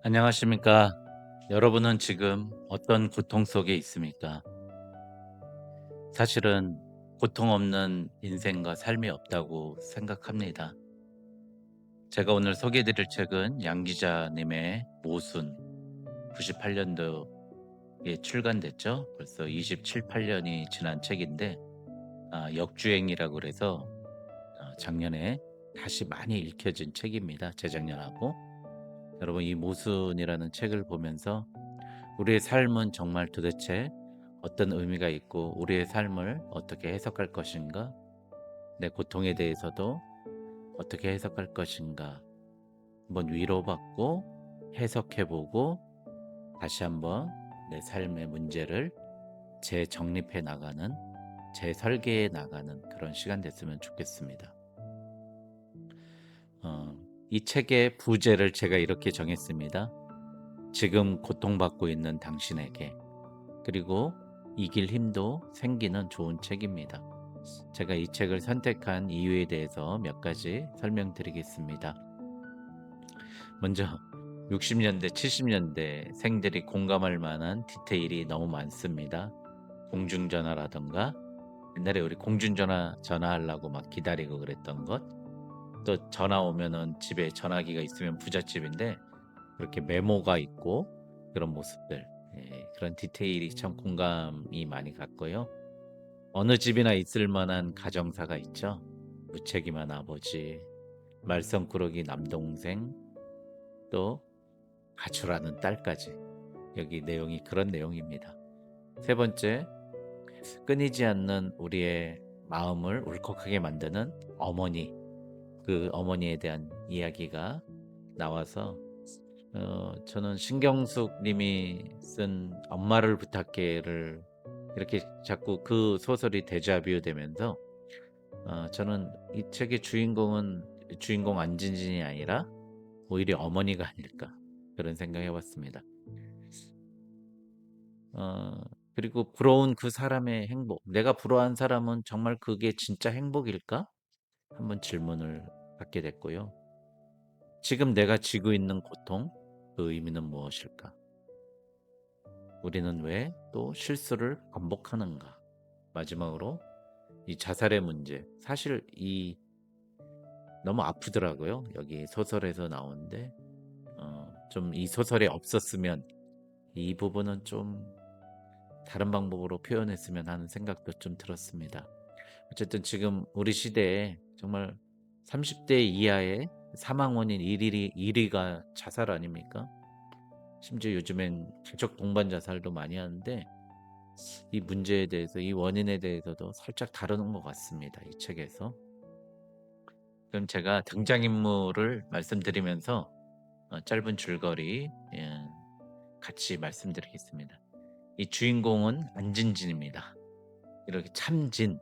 안녕하십니까. 여러분은 지금 어떤 고통 속에 있습니까? 사실은 고통 없는 인생과 삶이 없다고 생각합니다. 제가 오늘 소개해 드릴 책은 양 기자님의 모순, 98년도에 출간됐죠. 벌써 27, 8년이 지난 책인데 역주행이라고 그래서 작년에 다시 많이 읽혀진 책입니다. 재작년하고. 여러분 이 모순이라는 책을 보면서 우리의 삶은 정말 도대체 어떤 의미가 있고 우리의 삶을 어떻게 해석할 것인가? 내 고통에 대해서도 어떻게 해석할 것인가? 한번 위로받고 해석해보고 다시 한번 내 삶의 문제를 재정립해 나가는, 재설계해 나가는 그런 시간 됐으면 좋겠습니다. 이 책의 부제를 제가 이렇게 정했습니다. 지금 고통받고 있는 당신에게. 그리고 이길 힘도 생기는 좋은 책입니다. 제가 이 책을 선택한 이유에 대해서 몇 가지 설명드리겠습니다. 먼저 60년대, 70년대 생들이 공감할 만한 디테일이 너무 많습니다. 공중전화라던가 옛날에 우리 공중전화 전화하려고 막 기다리고 그랬던 것, 또 전화 오면은 집에 전화기가 있으면 부잣집인데 그렇게 메모가 있고 그런 모습들, 그런 디테일이 참 공감이 많이 갔고요. 어느 집이나 있을 만한 가정사가 있죠. 무책임한 아버지, 말썽꾸러기 남동생, 또 가출하는 딸까지. 여기 내용이 그런 내용입니다. 세 번째, 끊이지 않는 우리의 마음을 울컥하게 만드는 어머니, 그 어머니에 대한 이야기가 나와서 저는 신경숙 님이 쓴 엄마를 부탁해를 이렇게 자꾸 그 소설이 데자뷰 되면서 저는 이 책의 주인공은 주인공 안진진이 아니라 오히려 어머니가 아닐까 그런 생각해 봤습니다. 어 그리고 부러운 그 사람의 행복, 내가 부러워한 사람은 정말 그게 진짜 행복일까? 한번 질문을 갖게 됐고요. 지금 내가 지고 있는 고통, 그 의미는 무엇일까? 우리는 왜 또 실수를 반복하는가? 마지막으로 이 자살의 문제. 사실 이 너무 아프더라고요. 여기 소설에서 나오는데 좀 이 소설이 없었으면 이 부분은 좀 다른 방법으로 표현했으면 하는 생각도 좀 들었습니다. 어쨌든 지금 우리 시대에 정말 30대 이하의 사망 원인 1위가 자살 아닙니까? 심지어 요즘엔 가족 동반 자살도 많이 하는데 이 문제에 대해서 이 원인에 대해서도 살짝 다루는 것 같습니다. 이 책에서. 그럼 제가 등장인물을 말씀드리면서 짧은 줄거리 같이 말씀드리겠습니다. 이 주인공은 안진진입니다. 이렇게 참진,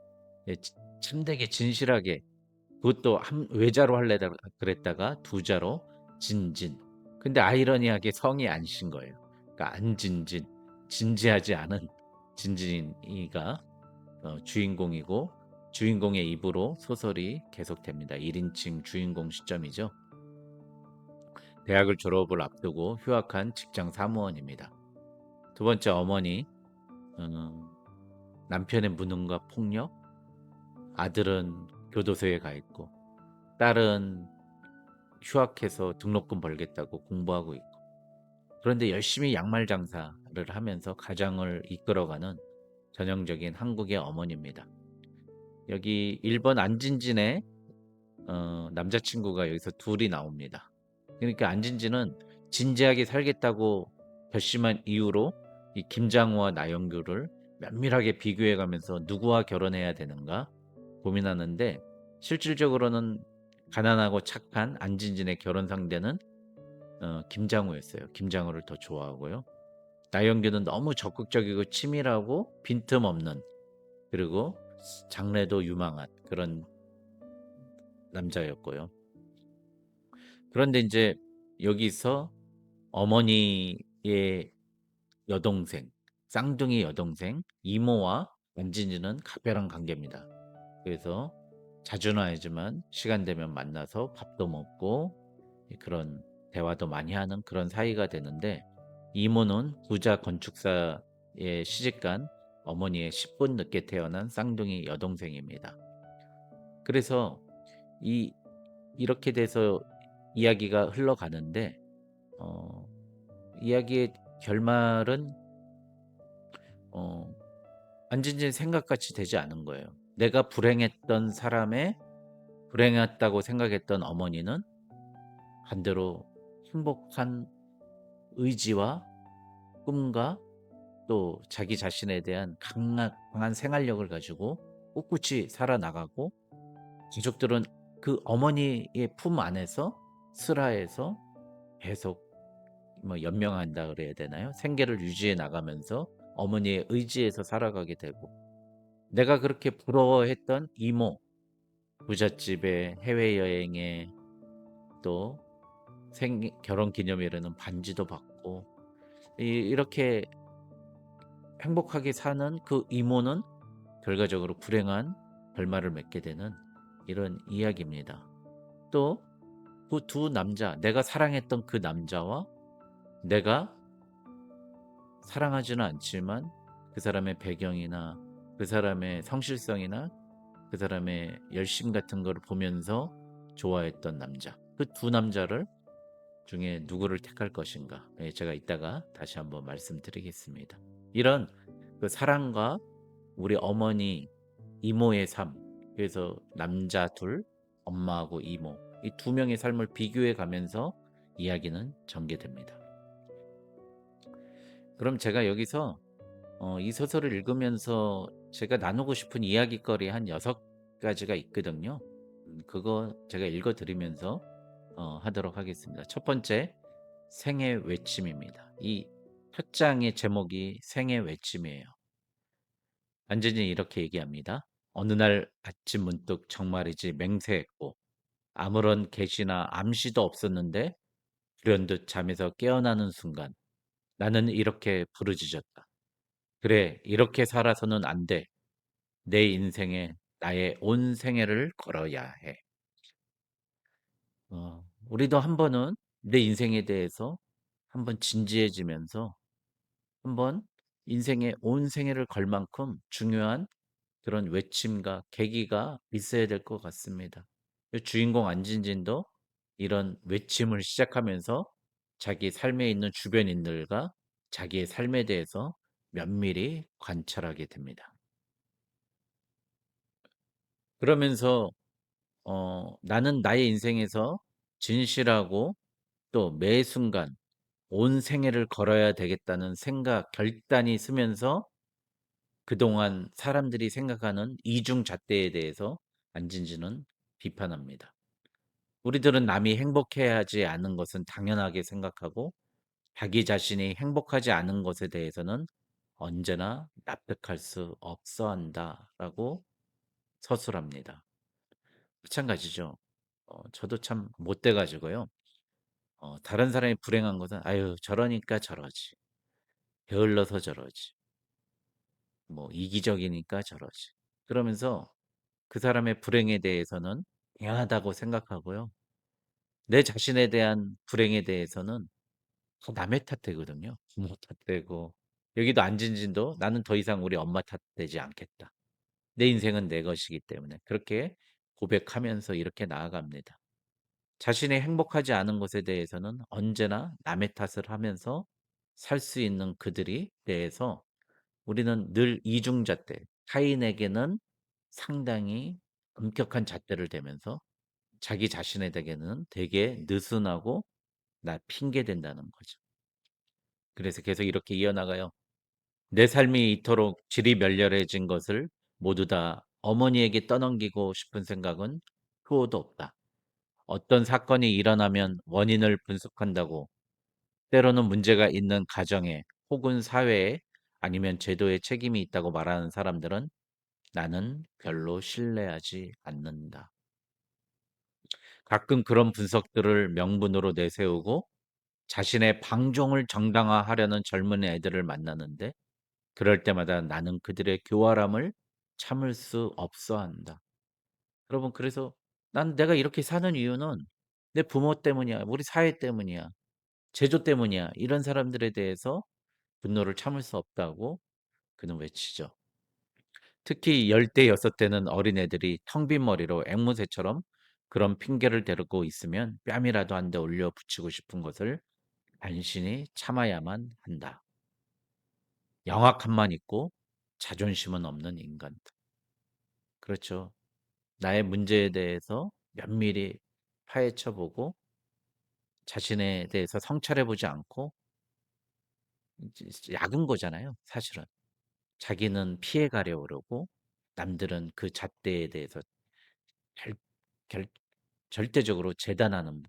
참되게 진실하게 그것도 한 외자로 할래다 그랬다가 두 자로 진진. 근데 아이러니하게 성이 안신 거예요. 그러니까 안진진, 진지하지 않은 진진이가 주인공이고 주인공의 입으로 소설이 계속됩니다. 1인칭 주인공 시점이죠. 대학을 졸업을 앞두고 휴학한 직장 사무원입니다. 두 번째 어머니, 어, 남편의 무능과 폭력, 아들은 교도소에 가 있고 딸은 휴학해서 등록금 벌겠다고 공부하고 있고 그런데 열심히 양말 장사를 하면서 가정을 이끌어가는 전형적인 한국의 어머니입니다. 여기 1번 안진진의 남자친구가 여기서 둘이 나옵니다. 그러니까 안진진은 진지하게 살겠다고 결심한 이유로 이 김장우와 나영규를 면밀하게 비교해가면서 누구와 결혼해야 되는가 고민하는데 실질적으로는 가난하고 착한 안진진의 결혼 상대는 김장우였어요. 김장우를 더 좋아하고요. 나영규는 너무 적극적이고 치밀하고 빈틈없는 그리고 장래도 유망한 그런 남자였고요. 그런데 이제 여기서 어머니의 여동생, 쌍둥이 여동생 이모와 안진이는 각별한 관계입니다. 그래서 자주는 아니지만 시간 되면 만나서 밥도 먹고 그런 대화도 많이 하는 그런 사이가 되는데 이모는 부자 건축사의 시집간 어머니의 10분 늦게 태어난 쌍둥이 여동생입니다. 그래서 이 이렇게 돼서 이야기가 흘러가는데 어 이야기의 결말은 어 안진진 생각같이 되지 않은 거예요. 내가 불행했던 사람의 불행했다고 생각했던 어머니는 반대로 행복한 의지와 꿈과 또 자기 자신에 대한 강한 생활력을 가지고 꿋꿋이 살아나가고 가족들은 그 어머니의 품 안에서 슬하에서 계속 뭐 연명한다 그래야 되나요? 생계를 유지해 나가면서 어머니의 의지에서 살아가게 되고 내가 그렇게 부러워했던 이모 부잣집에 해외여행에 또 결혼 기념일에는 반지도 받고 이렇게 행복하게 사는 그 이모는 결과적으로 불행한 결말을 맺게 되는 이런 이야기입니다. 또 그 두 남자, 내가 사랑했던 그 남자와 내가 사랑하지는 않지만 그 사람의 배경이나 그 사람의 성실성이나 그 사람의 열심 같은 걸 보면서 좋아했던 남자. 그 두 남자를 중에 누구를 택할 것인가? 예, 제가 이따가 다시 한번 말씀드리겠습니다. 이런 그 사랑과 우리 어머니, 이모의 삶, 그래서 남자 둘, 엄마하고 이모, 이 두 명의 삶을 비교해 가면서 이야기는 전개됩니다. 그럼 제가 여기서 이 소설을 읽으면서 제가 나누고 싶은 이야깃거리 한 6가지가 있거든요. 그거 제가 읽어 드리면서 하도록 하겠습니다. 첫 번째, 생애 외침입니다. 이 첫 장의 제목이 생애 외침이에요. 안전이 이렇게 얘기합니다. 어느 날 아침 문득 정말이지 맹세했고 아무런 계시나 암시도 없었는데 불현듯 잠에서 깨어나는 순간 나는 이렇게 부르짖었다. 그래, 이렇게 살아서는 안 돼. 내 인생에 나의 온 생애를 걸어야 해. 우리도 한 번은 내 인생에 대해서 한번 진지해지면서 한번 인생의 온 생애를 걸 만큼 중요한 그런 외침과 계기가 있어야 될 것 같습니다. 이 주인공 안진진도 이런 외침을 시작하면서 자기 삶에 있는 주변인들과 자기의 삶에 대해서 면밀히 관찰하게 됩니다. 그러면서 나는 나의 인생에서 진실하고 또 매 순간 온 생애를 걸어야 되겠다는 생각, 결단이 서면서 그동안 사람들이 생각하는 이중잣대에 대해서 안진지는 비판합니다. 우리들은 남이 행복해하지 않은 것은 당연하게 생각하고 자기 자신이 행복하지 않은 것에 대해서는 언제나 납득할 수 없어 한다라고 서술합니다. 마찬가지죠. 저도 참 못돼 가지고요. 다른 사람이 불행한 것은 아유 저러니까 저러지. 게을러서 저러지. 뭐 이기적이니까 저러지. 그러면서 그 사람의 불행에 대해서는 당연하다고 생각하고요. 내 자신에 대한 불행에 대해서는 다 남의 탓되거든요. 부모 탓되고 여기도 안진진도 나는 더 이상 우리 엄마 탓되지 않겠다. 내 인생은 내 것이기 때문에 그렇게 고백하면서 이렇게 나아갑니다. 자신이 행복하지 않은 것에 대해서는 언제나 남의 탓을 하면서 살 수 있는 그들이 대해서 우리는 늘 이중잣대, 타인에게는 상당히 엄격한 잣대를 대면서 자기 자신에게는 되게 느슨하고 나 핑계 댄다는 거죠. 그래서 계속 이렇게 이어나가요. 내 삶이 이토록 질이 멸렬해진 것을 모두 다 어머니에게 떠넘기고 싶은 생각은 후호도 없다. 어떤 사건이 일어나면 원인을 분석한다고 때로는 문제가 있는 가정에 혹은 사회에 아니면 제도에 책임이 있다고 말하는 사람들은 나는 별로 신뢰하지 않는다. 가끔 그런 분석들을 명분으로 내세우고 자신의 방종을 정당화하려는 젊은 애들을 만나는데 그럴 때마다 나는 그들의 교활함을 참을 수 없어 한다. 여러분, 그래서 난 내가 이렇게 사는 이유는 "내 부모 때문이야. 우리 사회 때문이야. 제조 때문이야." 이런 사람들에 대해서 분노를 참을 수 없다고 그는 외치죠. 특히 10대 6 대는 어린애들이 텅 빈 머리로 앵무새처럼 그런 핑계를 대고 있으면 뺨이라도 한 대 올려 붙이고 싶은 것을 간신히 참아야만 한다. 영악함만 있고 자존심은 없는 인간들. 그렇죠. 나의 문제에 대해서 면밀히 파헤쳐 보고 자신에 대해서 성찰해 보지 않고 이제 약은 거잖아요, 사실은. 자기는 피해 가려고 그러고 남들은 그 잣대에 대해서 결 결 절대적으로 재단하는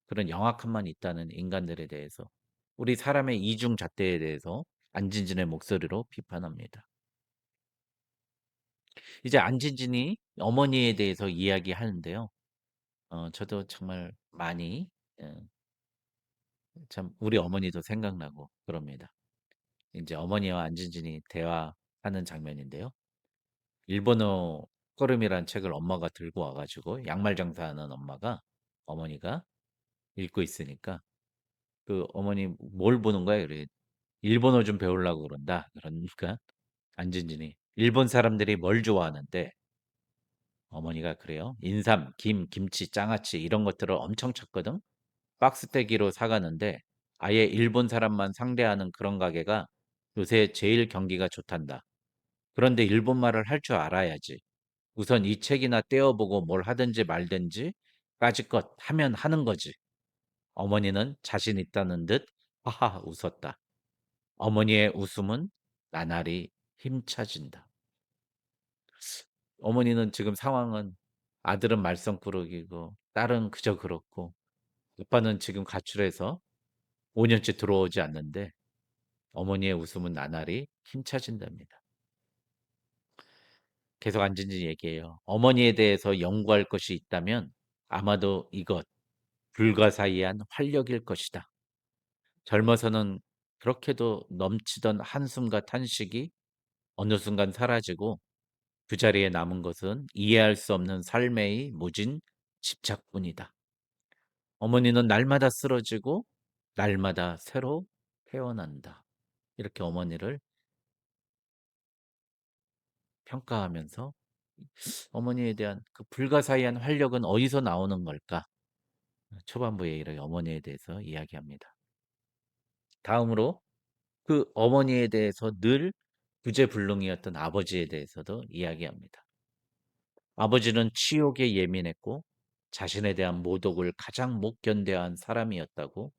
그런 영악함만 있다는 인간들에 대해서 우리 사람의 이중 잣대에 대해서 안진진의 목소리로 비판합니다. 이제 안진진이 어머니에 대해서 이야기하는데요. 저도 정말 많이 예 참 우리 어머니도 생각나고 그럽니다. 인제 어머니와 안진진이 대화하는 장면인데요. 일본어 꺼름이란 책을 엄마가 들고 와 가지고 양말 장사하는 어머니가 읽고 있으니까 그 어머니 "뭘 보는 거야?" 그래 "일본어 좀 배우려고 그런다." 그러니까 안진진이 "일본 사람들이 뭘 좋아하는데?" 어머니가 그래요. "인삼, 김, 김치, 장아찌 이런 것들을 엄청 찾거든. 박스떼기로 사 가는데 아예 일본 사람만 상대하는 그런 가게가 요새 제일 경기가 좋단다. 그런데 일본말을 할 줄 알아야지. 우선 이 책이나 떼어 보고 뭘 하든지 말든지 까짓것 하면 하는 거지." 어머니는 자신 있다는 듯 하하 웃었다. 어머니의 웃음은 나날이 힘차진다. 어머니는 지금 상황은 아들은 말썽꾸러기고 딸은 그저 그렇고 아빠는 지금 가출해서 5 년째 들어오지 않는데 어머니의 웃음은 나날이 힘차진답니다. 계속 안진지 얘기해요. "어머니에 대해서 연구할 것이 있다면 아마도 이것 불가사의한 활력일 것이다. 젊어서는 그렇게도 넘치던 한숨과 탄식이 어느 순간 사라지고 그 자리에 남은 것은 이해할 수 없는 삶의 무진 집착뿐이다. 어머니는 날마다 쓰러지고 날마다 새로 태어난다." 이렇게 어머니를 평가하면서 어머니에 대한 그 불가사의한 활력은 어디서 나오는 걸까? 초반부에 이렇게 어머니에 대해서 이야기합니다. 다음으로 그 어머니에 대해서 늘 구제불능이었던 아버지에 대해서도 이야기합니다. 아버지는 치욕에 예민했고 자신에 대한 모독을 가장 못 견뎌야 한 사람이었다고,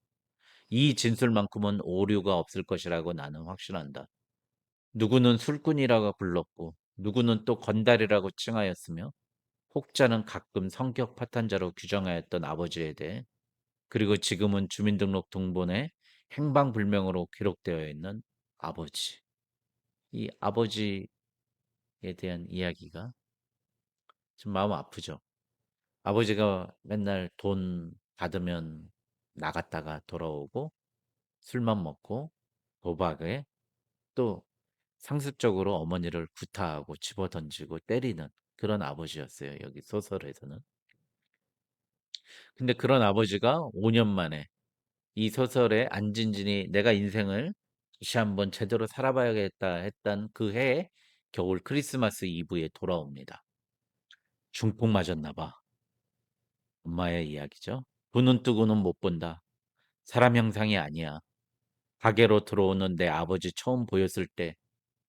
이 진술만큼은 오류가 없을 것이라고 나는 확신한다. 누구는 술꾼이라고 불렀고 누구는 또 건달이라고 칭하였으며 혹자는 가끔 성격 파탄자로 규정하였던 아버지에 대해, 그리고 지금은 주민등록 등본에 행방불명으로 기록되어 있는 아버지. 이 아버지에 대한 이야기가 좀 마음 아프죠. 아버지가 맨날 돈 받으면 나갔다가 돌아오고 술만 먹고 도박에 또 상습적으로 어머니를 구타하고 집어던지고 때리는 그런 아버지였어요, 여기 소설에서는. 근데 그런 아버지가 5년 만에 이 소설의 안진진이 '내가 인생을 다시 한번 제대로 살아봐야겠다.' 했던 그 해에 겨울 크리스마스 이브에 돌아옵니다. 중풍 맞았나 봐. 엄마의 이야기죠. "두 눈 뜨고는 못 본다. 사람 형상이 아니야. 가게로 들어오는 내 아버지 처음 보였을 때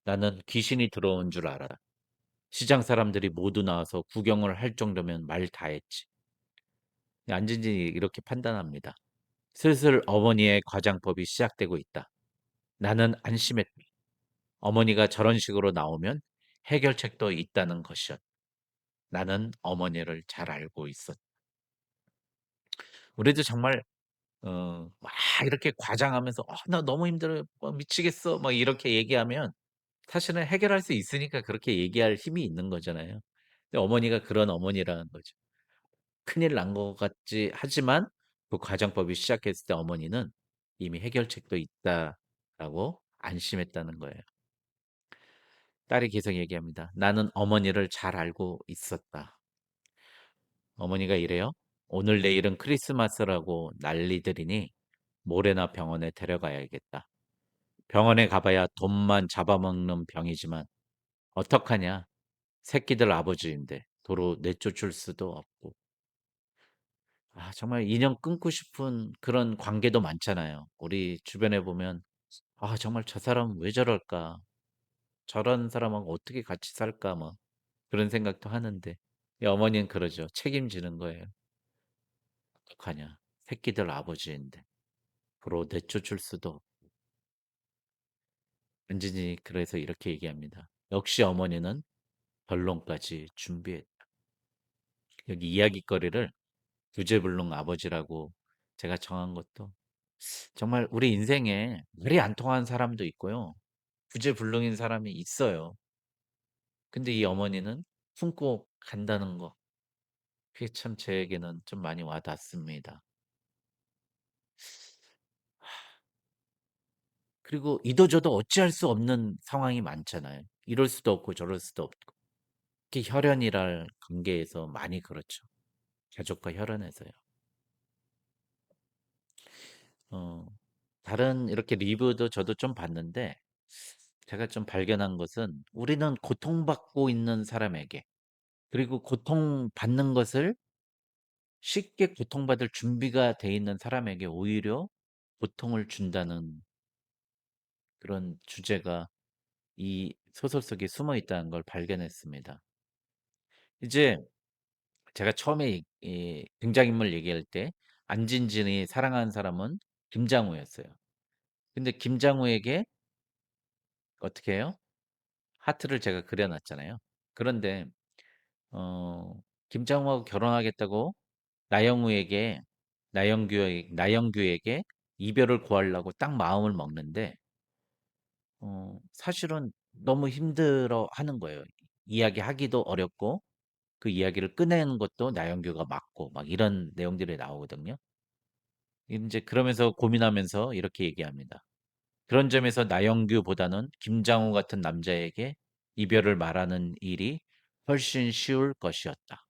나는 귀신이 들어온 줄 알았다. 시장 사람들이 모두 나와서 구경을 할 정도면 말 다 했지." 안진진이 이렇게 판단합니다. "슬슬 어머니의 과장법이 시작되고 있다. 나는 안심했다. 어머니가 저런 식으로 나오면 해결책도 있다는 것이었다. 나는 어머니를 잘 알고 있었다." 우리도 정말 막 이렇게 과장하면서 나 너무 힘들어요. 미치겠어." 막 이렇게 얘기하면 사실은 해결할 수 있으니까 그렇게 얘기할 힘이 있는 거잖아요. 근데 어머니가 그런 어머니라는 거죠. 큰일 난 것 같지 하지만 그 과장법이 시작했을 때 어머니는 이미 해결책도 있다라고 안심했다는 거예요. 딸이 계속 얘기합니다. "나는 어머니를 잘 알고 있었다." 어머니가 이래요. 오늘 내일은 크리스마스라고 난리들이니 모레나 병원에 데려가야겠다. 병원에 가봐야 돈만 잡아먹는 병이지만 어떡하냐. 새끼들 아버지인데 도로 내쫓을 수도 없고. 정말 인연 끊고 싶은 그런 관계도 많잖아요. 우리 주변에 보면 '아 정말 저 사람은 왜 저럴까? 저런 사람하고 어떻게 같이 살까?' 뭐 그런 생각도 하는데 이 어머니는 그러죠. 책임지는 거예요. "어떡하냐. 새끼들 아버지인데 도로 내쫓을 수도 없고." 은진이 그래서 이렇게 얘기합니다. "역시 어머니는 변론까지 준비했다." 여기 이야깃거리를 구제불능 아버지라고 제가 정한 것도 정말 우리 인생에 말이 안 통하는 사람도 있고요. 구제불능인 사람이 있어요. 근데 이 어머니는 품고 간다는 거 그게 참 저에게는 좀 많이 와 닿습니다. 그리고 이도저도 어찌할 수 없는 상황이 많잖아요. 이럴 수도 없고 저럴 수도 없고. 특히 혈연이랄 관계에서 많이 그렇죠. 가족과 혈연에서요. 어 다른 이렇게 리뷰도 저도 좀 봤는데 제가 좀 발견한 것은 우리는 고통받고 있는 사람에게 그리고 고통받는 것을 쉽게 고통받을 준비가 돼 있는 사람에게 오히려 고통을 준다는 그런 주제가 이 소설 속에 숨어 있다는 걸 발견했습니다. 이제 제가 처음에 이 등장인물 얘기할 때 안진진이 사랑하는 사람은 김장우였어요. 근데 김장우에게 어떻게 해요? 하트를 제가 그려 놨잖아요. 그런데 어 김장우하고 결혼하겠다고 나영우에게 나영규에게 이별을 구하려고 딱 마음을 먹는데 사실은 너무 힘들어하는 거예요. 이야기하기도 어렵고 그 이야기를 꺼내는 것도 나영규가 맞고 막 이런 내용들이 나오거든요. 인제 그러면서 고민하면서 이렇게 얘기합니다. 그런 점에서 나영규보다는 김장우 같은 남자에게 이별을 말하는 일이 훨씬 쉬울 것이었다.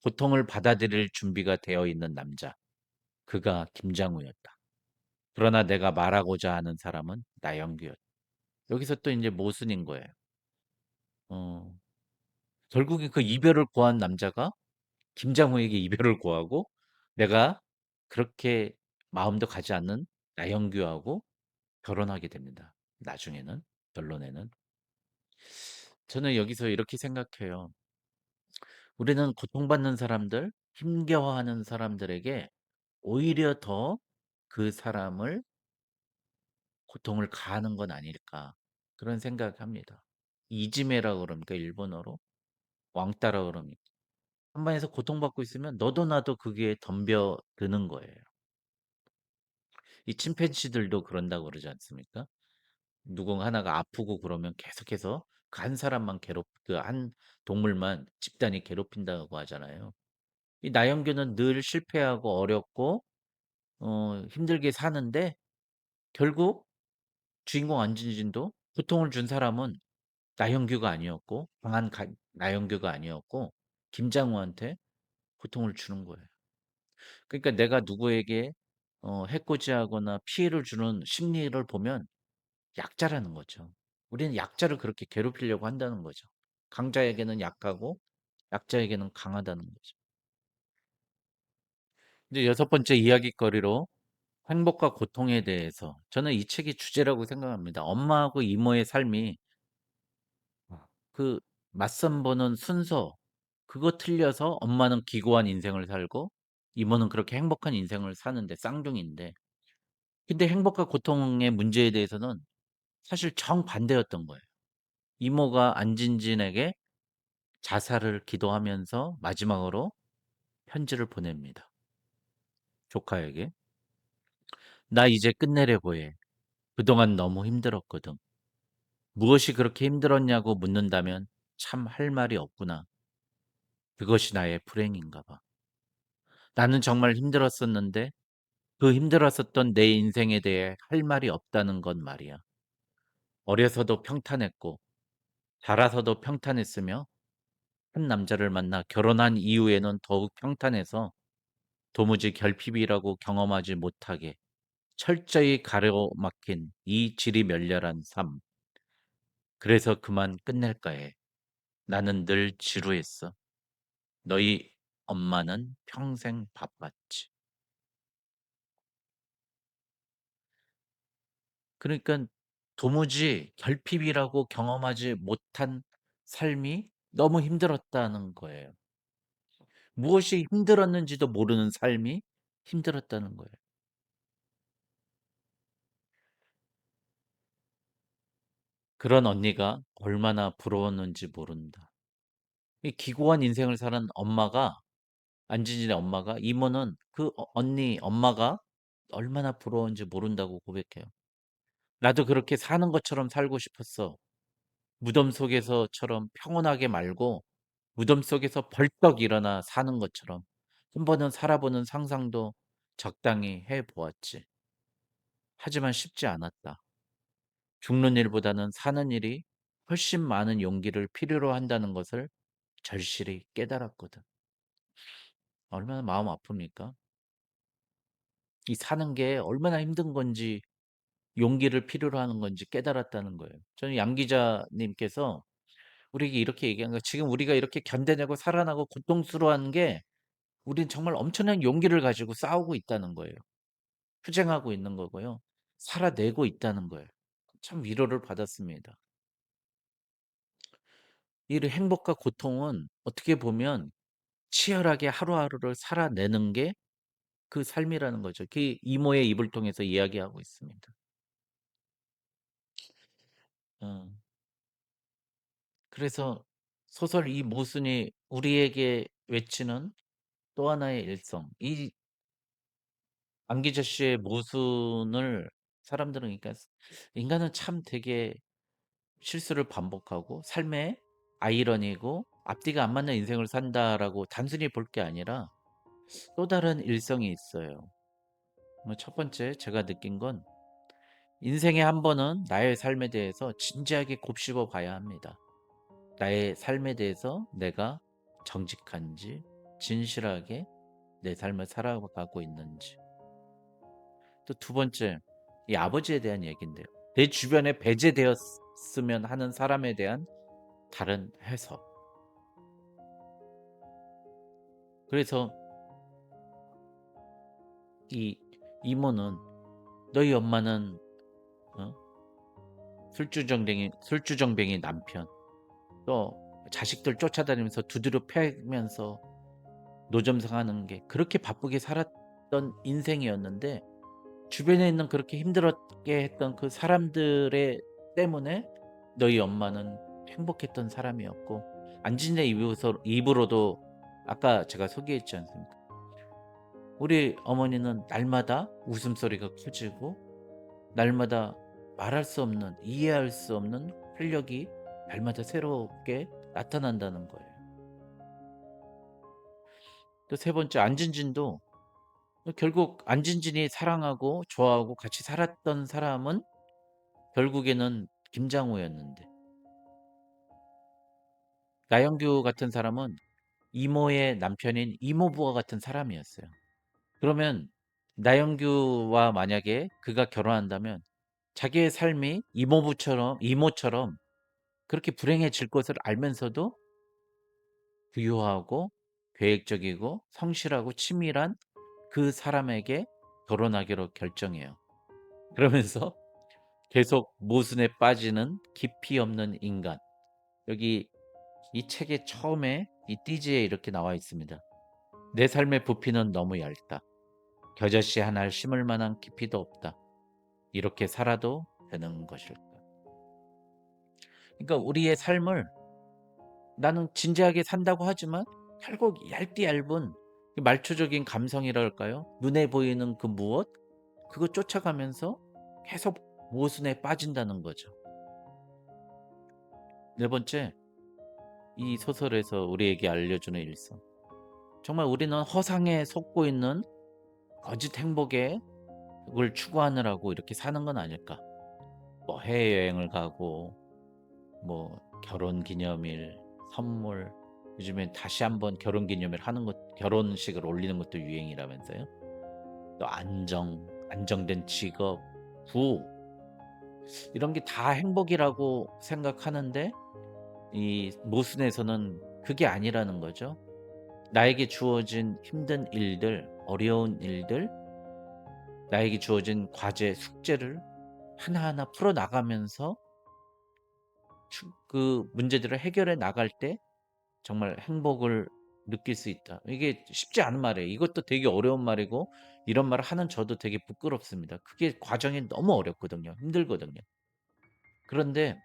고통을 받아들일 준비가 되어 있는 남자. 그가 김장우였다. 그러나 내가 말하고자 하는 사람은 나영규였다. 여기서 또 인제 모순인 거예요. 어 결국에 그 이별을 구한 남자가 김장우에게 이별을 구하고 내가 그렇게 마음도 가지 않는 나영규하고 결혼하게 됩니다. 나중에는 결론에는. 저는 여기서 이렇게 생각해요. 우리는 고통받는 사람들, 힘겨워하는 사람들에게 오히려 더 그 사람을 고통을 가하는 건 아닐까 그런 생각을 합니다. 이지메라고 그럽니까 일본어로? 왕따라고 그럽니까? 한반에서 고통받고 있으면 너도 나도 그게 덤벼드는 거예요. 이 침팬지들도 그런다고 그러지 않습니까? 누군가 하나가 아프고 그러면 계속해서 그 한 사람만 그 한 동물만 집단이 괴롭힌다고 하잖아요. 이 나영규는 늘 실패하고 어렵고 힘들게 사는데 결국 주인공 안진진도 고통을 준 사람은 나영규가 아니었고 강한 나영규가 아니었고 김장우한테 고통을 주는 거예요. 그러니까 내가 누구에게 해코지하거나 피해를 주는 심리를 보면 약자라는 거죠. 우리는 약자를 그렇게 괴롭히려고 한다는 거죠. 강자에게는 약하고 약자에게는 강하다는 거죠. 이제 여섯 번째 이야깃거리로 행복과 고통에 대해서 저는 이 책이 주제라고 생각합니다. 엄마하고 이모의 삶이 그 맞선 보는 순서 그거 틀려서 엄마는 기고한 인생을 살고 이모는 그렇게 행복한 인생을 사는데 쌍둥이인데 근데 행복과 고통의 문제에 대해서는 사실 정반대였던 거예요. 이모가 안진진에게 자살을 기도하면서 마지막으로 편지를 보냅니다. 조카에게. "나 이제 끝내려고 해. 그동안 너무 힘들었거든. 무엇이 그렇게 힘들었냐고 묻는다면 참 할 말이 없구나. 그것이 나의 불행인가 봐. 나는 정말 힘들었었는데 그 힘들었었던 내 인생에 대해 할 말이 없다는 건 말이야. 어려서도 평탄했고 자라서도 평탄했으며 한 남자를 만나 결혼한 이후에는 더욱 평탄해서 도무지 결핍이라고 경험하지 못하게 철저히 가로막힌 이 질이 멸렬한 삶. 그래서 그만 끝낼까 해. 나는 늘 지루했어. 너희 엄마는 평생 바빴지. 그러니깐 도무지 결핍이라고 경험하지 못한 삶이 너무 힘들었다는 거예요. 무엇이 힘들었는지도 모르는 삶이 힘들었다는 거예요. 그런 언니가 얼마나 부러웠는지 모른다. 이 기고한 인생을 사는 엄마가, 안진진의 엄마가, 이모는 그 언니 엄마가 얼마나 부러운지 모른다고 고백해요. "나도 그렇게 사는 것처럼 살고 싶었어. 무덤 속에서처럼 평온하게 말고 무덤 속에서 벌떡 일어나 사는 것처럼 한 번은 살아보는 상상도 적당히 해 보았지. 하지만 쉽지 않았다. 죽는 일보다는 사는 일이 훨씬 많은 용기를 필요로 한다는 것을 절실히 깨달았거든." 얼마나 마음 아픕니까? 이 사는 게 얼마나 힘든 건지, 용기를 필요로 하는 건지 깨달았다는 거예요. 저는 양 기자님께서 우리에게 이렇게 얘기한 거예요. 지금 우리가 이렇게 견뎌내고 살아나고 고통스러워하는 게 우린 정말 엄청난 용기를 가지고 싸우고 있다는 거예요. 투쟁하고 있는 거고요. 살아내고 있다는 거예요. 참 위로를 받았습니다. 이 행복과 고통은 어떻게 보면 치열하게 하루하루를 살아내는 게 그 삶이라는 거죠. 그 이모의 입을 통해서 이야기하고 있습니다. 어. 그래서 소설 이 모순이 우리에게 외치는 또 하나의 일성. 이 안기자 씨의 모순을 사람들은, 그러니까 인간은 참 되게 실수를 반복하고 삶의 아이러니고 '앞뒤가 안 맞는 인생을 산다.'라고 단순히 볼 게 아니라 또 다른 일성이 있어요. 뭐 첫 번째 제가 느낀 건, 인생에 한 번은 나의 삶에 대해서 진지하게 곱씹어 봐야 합니다. 나의 삶에 대해서 내가 정직한지, 진실하게 내 삶을 살아가고 있는지. 또 두 번째, 이 아버지에 대한 얘기인데요. 내 주변에 배제되었으면 하는 사람에 대한 다른 해석. 그래서 이 이모는 너희 엄마는 어? 술주정뱅이 남편, 또 자식들 쫓아다니면서 두드려 패면서 노점상하는 게 그렇게 바쁘게 살았던 인생이었는데, 주변에 있는 그렇게 힘들었게 했던 그 사람들의 때문에 너희 엄마는 행복했던 사람이었고, 안진의 입으로도 아까 제가 소개했지 않습니까? 우리 어머니는 날마다 웃음소리가 커지고 날마다 말할 수 없는, 이해할 수 없는 활력이 날마다 새롭게 나타난다는 거예요. 또 세 번째, 안진진도 결국 안진진이 사랑하고 좋아하고 같이 살았던 사람은 결국에는 김장호였는데, 나영규 같은 사람은 이모의 남편인 이모부와 같은 사람이었어요. 그러면 나영규와 만약에 그가 결혼한다면 자기의 삶이 이모처럼 그렇게 불행해질 것을 알면서도 부유하고 계획적이고 성실하고 치밀한 그 사람에게 결혼하기로 결정해요. 그러면서 계속 모순에 빠지는 깊이 없는 인간. 여기 이 책의 처음에 이 띠지에 이렇게 나와 있습니다. 내 삶의 부피는 너무 얇다. 겨자씨 하나를 심을 만한 깊이도 없다. 이렇게 살아도 되는 것일까? 그러니까 우리의 삶을 나는 진지하게 산다고 하지만 결국 얇디 얇은 그 말초적인 감성이랄까요? 눈에 보이는 그 무엇? 그거 쫓아가면서 계속 모순에 빠진다는 거죠. 네 번째, 이 소설에서 우리에게 알려주는 일성. 정말 우리는 허상에 속고 있는 거짓 행복에 그걸 추구하느라고 이렇게 사는 건 아닐까? 뭐 해외여행을 가고, 뭐 결혼 기념일, 선물, 요즘엔 다시 한번 결혼기념일 하는 것 결혼식을 올리는 것도 유행이라면서요. 또 안정된 직업, 부 이런 게 다 행복이라고 생각하는데 이 모순에서는 그게 아니라는 거죠. 나에게 주어진 힘든 일들, 어려운 일들, 나에게 주어진 과제, 숙제를 하나하나 풀어 나가면서 그 문제들을 해결해 나갈 때 정말 행복을 느낄 수 있다. 이게 쉽지 않은 말이에요. 이것도 되게 어려운 말이고 이런 말을 하는 저도 되게 부끄럽습니다. 그게 과정이 너무 어렵거든요. 힘들거든요. 그런데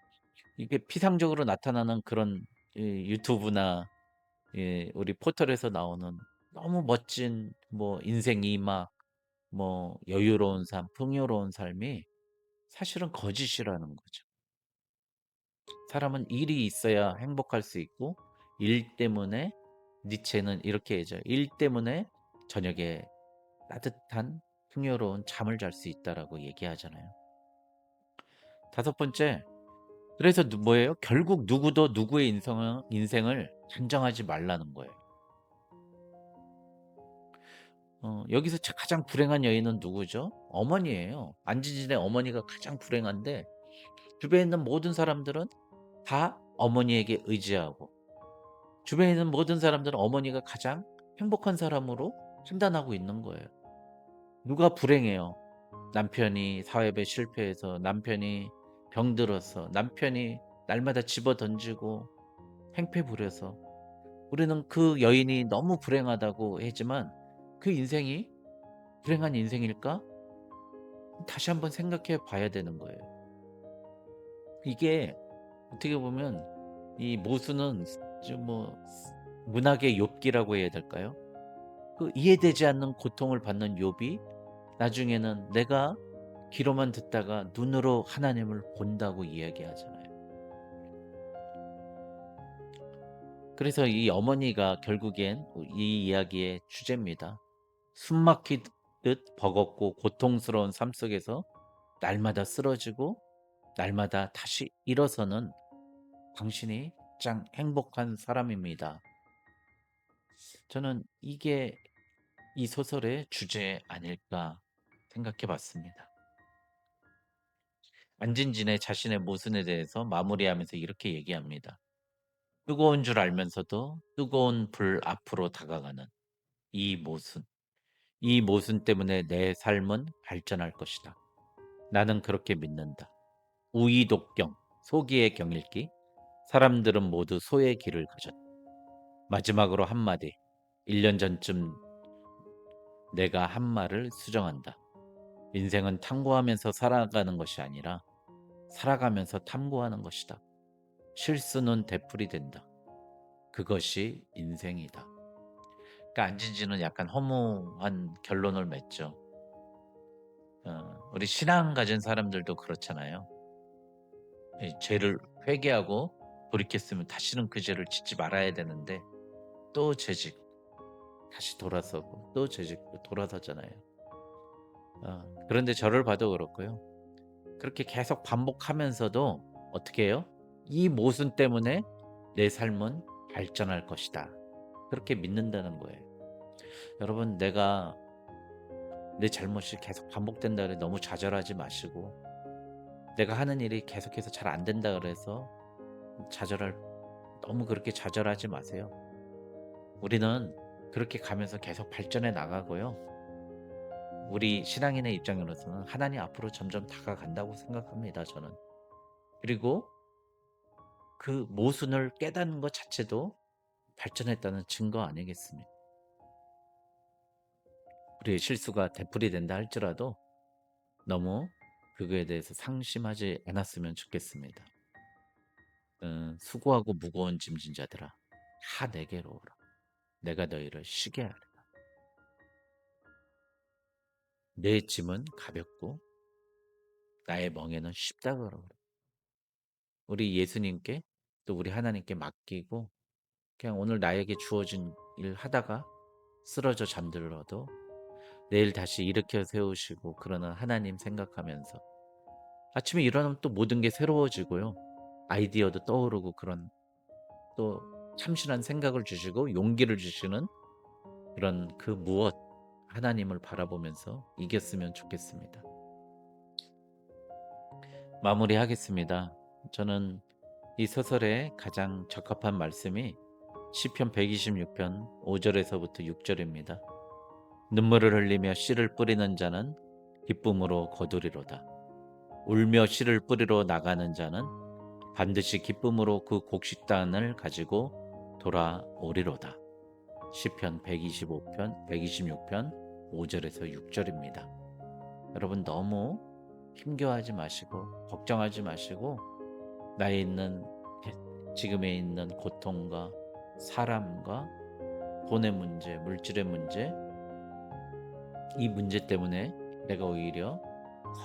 이게 피상적으로 나타나는 그런 이 유튜브나 우리 포털에서 나오는 너무 멋진 뭐 인생 이막 뭐 여유로운 삶, 풍요로운 삶이 사실은 거짓이라는 거죠. 사람은 일이 있어야 행복할 수 있고 일 때문에 니체는 이렇게 얘기해요. "일 때문에 저녁에 따뜻한 풍요로운 잠을 잘 수 있다."라고 얘기하잖아요. 다섯 번째, 그래서 뭐예요? 결국 누구도 누구의 인생을 단정하지 말라는 거예요. 여기서 가장 불행한 여인은 누구죠? 어머니예요. 안진진의 어머니가 가장 불행한데 주변에 있는 모든 사람들은 다 어머니에게 의지하고 주변에 있는 모든 사람들은 어머니가 가장 행복한 사람으로 판단하고 있는 거예요. 누가 불행해요? 남편이 사회에 실패해서 남편이 병들어서 남편이 날마다 집어던지고 행패 부려서 우리는 그 여인이 너무 불행하다고 했지만 그 인생이 불행한 인생일까? 다시 한번 생각해 봐야 되는 거예요. 이게 어떻게 보면 이 모수는 좀 뭐 문학의 욥기라고 해야 될까요? 그 이해되지 않는 고통을 받는 욥이 나중에는 내가 귀로만 듣다가 눈으로 하나님을 본다고 이야기하잖아요. 그래서 이 어머니가 결국엔 이 이야기의 주제입니다. 숨막히듯 버겁고 고통스러운 삶 속에서 날마다 쓰러지고 날마다 다시 일어서는 당신이 가장 행복한 사람입니다. 저는 이게 이 소설의 주제 아닐까 생각해 봤습니다. 안진진의 자신의 모순에 대해서 마무리하면서 이렇게 얘기합니다. 뜨거운 줄 알면서도 뜨거운 불 앞으로 다가가는 이 모순. 이 모순 때문에 내 삶은 발전할 것이다. 나는 그렇게 믿는다. 우이독경, 소기의 경읽기. 사람들은 모두 소의 길을 가졌다. 마지막으로 한마디. 1년 전쯤 내가 한 말을 수정한다. 인생은 탐구하면서 살아가는 것이 아니라 살아가면서 탐구하는 것이다. 실수는 되풀이 된다. 그것이 인생이다. 그러니까 안진지는 약간 허무한 결론을 맺죠. 우리 신앙 가진 사람들도 그렇잖아요. 이 죄를 회개하고 돌이켰으면 다시는 그 죄를 짓지 말아야 되는데 또 죄짓고 다시 돌아서고 또 죄짓고 돌아서잖아요. 그런데 저를 봐도 그렇고요. 그렇게 계속 반복하면서도 어떻게 해요? 이 모순 때문에 내 삶은 발전할 것이다. 그렇게 믿는다는 거예요. 여러분, 내가 내 잘못이 계속 반복된다 그래 너무 좌절하지 마시고 내가 하는 일이 계속해서 잘 안 된다 그래서 좌절할 너무 그렇게 좌절하지 마세요. 우리는 그렇게 가면서 계속 발전해 나가고요. 우리 신앙인의 입장으로서는 하나님 앞으로 점점 다가간다고 생각합니다, 저는. 그리고 그 모순을 깨닫는 것 자체도 발전했다는 증거 아니겠습니까? 우리의 실수가 되풀이된다 할지라도 너무 그거에 대해서 상심하지 않았으면 좋겠습니다. 수고하고 무거운 짐진 자들아 다 내게로 오라. 내가 너희를 쉬게 하리라. 내 짐은 가볍고 나의 멍에는 쉽다 그러라. 우리 예수님께 또 우리 하나님께 맡기고 그냥 오늘 나에게 주어진 일 하다가 쓰러져 잠들어도 내일 다시 일으켜 세우시고 그러는 하나님 생각하면서 아침에 일어나면 또 모든 게 새로워지고요. 아이디어도 떠오르고 그런 또 참신한 생각을 주시고 용기를 주시는 그런 그 무엇 하나님을 바라보면서 이겼으면 좋겠습니다. 마무리하겠습니다. 저는 이 소설에 가장 적합한 말씀이 시편 126편 5 절에서부터 6 절입니다. 눈물을 흘리며 씨를 뿌리는 자는 기쁨으로 거두리로다. 울며 씨를 뿌리러 나가는 자는 반드시 기쁨으로 그 곡식단을 가지고 돌아오리로다. 시편 125편, 126편 5절에서 6절입니다. 여러분 너무 힘겨워하지 마시고 걱정하지 마시고 나에 있는 지금에 있는 고통과 사람과 돈의 문제, 물질의 문제, 이 문제 때문에 내가 오히려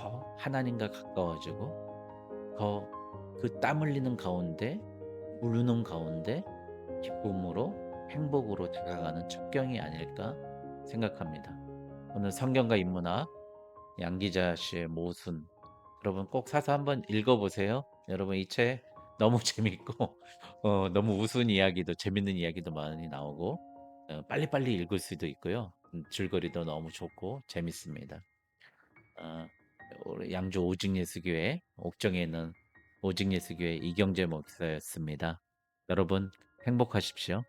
더 하나님과 가까워지고 더 그 땀 흘리는 가운데 우는 가운데 기쁨으로 행복으로 다가가는 첩경이 아닐까 생각합니다. 오늘 성경과 인문학 양기자 씨의 모순 여러분 꼭 사서 한번 읽어보세요. 여러분 이 책 너무 재밌고 너무 우스운 이야기도 재밌는 이야기도 많이 나오고 빨리빨리 읽을 수도 있고요. 줄거리도 너무 좋고 재밌습니다. 어, 우리 양주 오직예수교회 옥정에 있는 오직예수교회 이경재 목사였습니다. 여러분 행복하십시오.